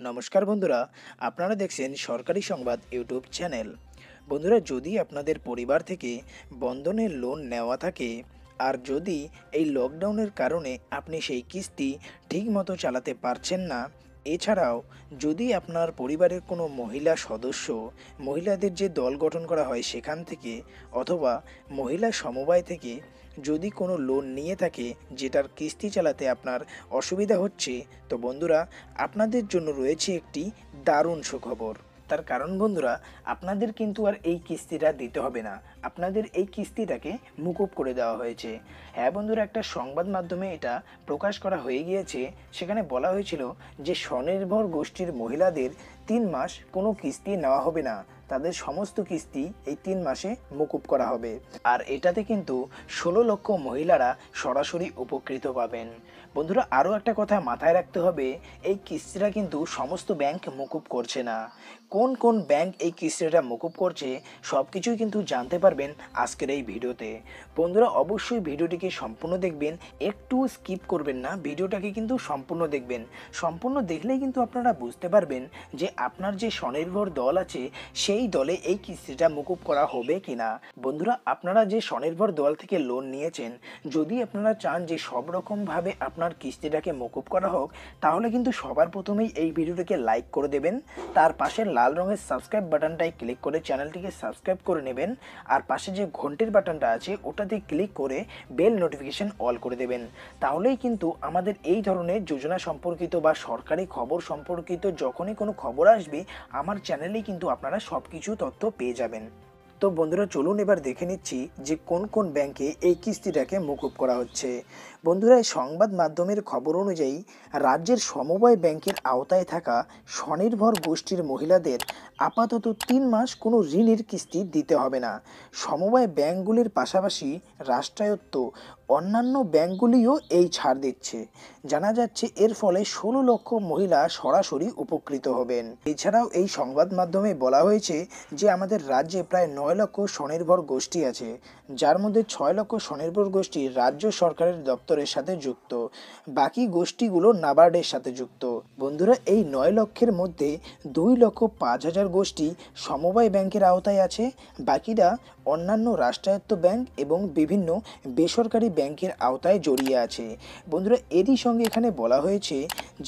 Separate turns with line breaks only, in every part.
নমস্কার বন্ধুরা, আপনারা দেখছেন সরকারি সংবাদ ইউটিউব চ্যানেল। বন্ধুরা, যদি আপনাদের পরিবার থেকে বন্ধনের লোন নেওয়া থাকে আর যদি এই লকডাউনের কারণে আপনি সেই কিস্তি ঠিকমতো চালাতে পারছেন না, এছাড়াও যদি আপনার পরিবারের কোনো মহিলা সদস্য, মহিলাদের যে দল গঠন করা হয় সেখান থেকে অথবা মহিলা সমবায় থেকে যদি কোনো লোন নিয়ে থাকে যেটার কিস্তি চালাতে আপনার অসুবিধা হচ্ছে, তো বন্ধুরা, আপনাদের জন্য রয়েছে একটি দারুণ সুখবর। তার কারণ বন্ধুরা, আপনাদের কিন্তু আর এই কিস্তিটা দিতে হবে না, আপনাদের এই কিস্তিটাকে মুকুব করে দেওয়া হয়েছে। হ্যাঁ বন্ধুরা, একটা সংবাদ মাধ্যমে এটা প্রকাশ করা হয়ে গিয়েছে। সেখানে বলা হয়েছিল যে স্বনির্ভর গোষ্ঠীর মহিলাদের 3 মাস কোনো কিস্তি নেওয়া হবে না, তাদের সমস্ত কিস্তি এই 3 মাসে মুকুব করা হবে। আর এটাতে কিন্তু 16 লক্ষ মহিলারা সরাসরি উপকৃত পাবেন। বন্ধুরা, আরও একটা কথা মাথায় রাখতে হবে, এই কিস্তিটা কিন্তু সমস্ত ব্যাংক মুকুব করছে না। কোন কোন ব্যাংক এই কিস্তিটা মুকুব করছে সব কিছুই কিন্তু জানতে পারবেন আজকের এই ভিডিওতে। বন্ধুরা, অবশ্যই ভিডিওটিকে সম্পূর্ণ দেখবেন, একটু স্কিপ করবেন না, ভিডিওটাকে কিন্তু সম্পূর্ণ দেখবেন। সম্পূর্ণ দেখলেই কিন্তু আপনারা বুঝতে পারবেন যে আপনার যে স্বনির্ভর দল আছে সেই দলে এই কিস্তিটা মুকুব করা হবে কিনা। বন্ধুরা, আপনারা যে স্বনির্ভর দল থেকে লোন নিয়েছেন, যদি আপনারা চান যে সব রকমভাবে আপনার কিস্তিটাকে মুকুব করা হোক, তাহলে কিন্তু সবার প্রথমেই এই ভিডিওটিকে লাইক করে দেবেন, তার পাশে লাল রঙের সাবস্ক্রাইব বাটনটায় ক্লিক করে চ্যানেলটিকে সাবস্ক্রাইব করে নেবেন, আর পাশে যে ঘন্টির বাটনটা আছে ওটাতে ক্লিক করে বেল নোটিফিকেশন অল করে দেবেন। তাহলেই কিন্তু আমাদের এই ধরনের যোজনা সম্পর্কিত বা সরকারি খবর সম্পর্কিত যখনই কোনো খবর আসবে, আমার চ্যানেলেই কিন্তু আপনারা সব কিছু তথ্য পেয়ে যাবেন। তো বন্ধুরা, চলুন এবার দেখে নিচ্ছি যে কোন কোন ব্যাংকে এই কিস্তিটাকে মুকুব করা হচ্ছে। বন্ধুরা, এই সংবাদ মাধ্যমের খবর অনুযায়ী রাজ্যের সমবায় ব্যাংকের আওতায় থাকা স্বনির্ভর গোষ্ঠীর মহিলাদের আপাতত 3 মাস কোনো ঋণের কিস্তি দিতে হবে না। সমবায় ব্যাংকগুলির পাশাপাশি রাষ্ট্রায়ত্ত অন্যান্য ব্যাংকগুলিও এই ছাড় দিচ্ছে। জানা যাচ্ছে এর ফলে 16 লক্ষ মহিলা সরাসরি উপকৃত হবেন। এছাড়াও এই সংবাদ মাধ্যমে বলা হয়েছে যে আমাদের রাজ্যে প্রায় 9 লক্ষ স্বনির্ভর গোষ্ঠী আছে, যার মধ্যে 6 লক্ষ স্বনির্ভর গোষ্ঠী রাজ্য সরকারের দপ্তরের সাথে যুক্ত, বাকি গোষ্ঠীগুলো নাবার্ডের সাথে যুক্ত। বন্ধুরা, এই 9 লক্ষের মধ্যে 2,05,000 গোষ্ঠী সমবায় ব্যাংকের আওতায় আছে, বাকিরা অন্যান্য রাষ্ট্রায়ত্ত ব্যাংক এবং বিভিন্ন বেসরকারি ব্যাংকের আওতায় জড়িয়ে আছে। বন্ধুরা, এরই সঙ্গে এখানে বলা হয়েছে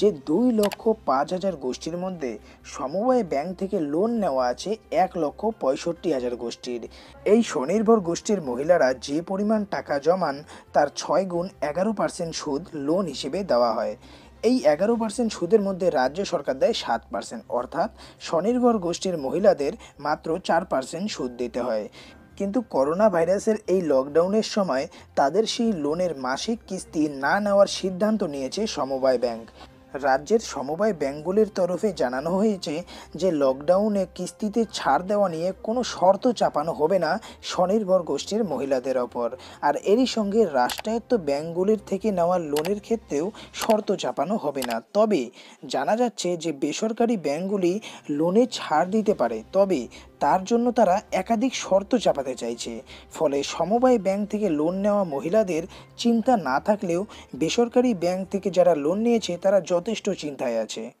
যে 2,05,000 গোষ্ঠীর মধ্যে সমবায় ব্যাংক থেকে লোন নেওয়া আছে 1,65,000 গোষ্ঠীর। এই স্বনির্ভর গোষ্ঠীর মহিলারা যে পরিমাণ টাকা জমান তার 6 গুণ 11% সুদ লোন হিসেবে দেওয়া হয়। এই 11% সুদের মধ্যে রাজ্য সরকার দেয় 7%, অর্থাৎ স্বনির্ভর গোষ্ঠীর মহিলাদের মাত্র 4% সুদ দিতে হয়। কিন্তু করোনা ভাইরাসের এই লকডাউনের সময় তাদের সেই লোনের মাসিক কিস্তি না নেওয়ার সিদ্ধান্ত নিয়েছে সমবায় ব্যাংক। রাজ্যের সমবায় ব্যাংকগুলির তরফে জানানো হয়েছে যে লকডাউনে কিস্তিতে ছাড় দেওয়া নিয়ে কোনো শর্ত চাপানো হবে না স্বনির্ভর গোষ্ঠীর মহিলাদের ওপর। আর এরই সঙ্গে রাষ্ট্রায়ত্ত ব্যাংকগুলির থেকে নেওয়া লোনের ক্ষেত্রেও শর্ত চাপানো হবে না। তবে জানা যাচ্ছে যে বেসরকারি ব্যাংকগুলি লোনে ছাড় দিতে পারে, তবে তার জন্য তারা একাধিক শর্ত চাপাতে চাইছে। ফলে সমবায় ব্যাংক থেকে লোন নেওয়া মহিলাদের চিন্তা না থাকলেও বেসরকারি ব্যাংক থেকে যারা লোন নিয়েছে তারা যথেষ্ট চিন্তায় আছে।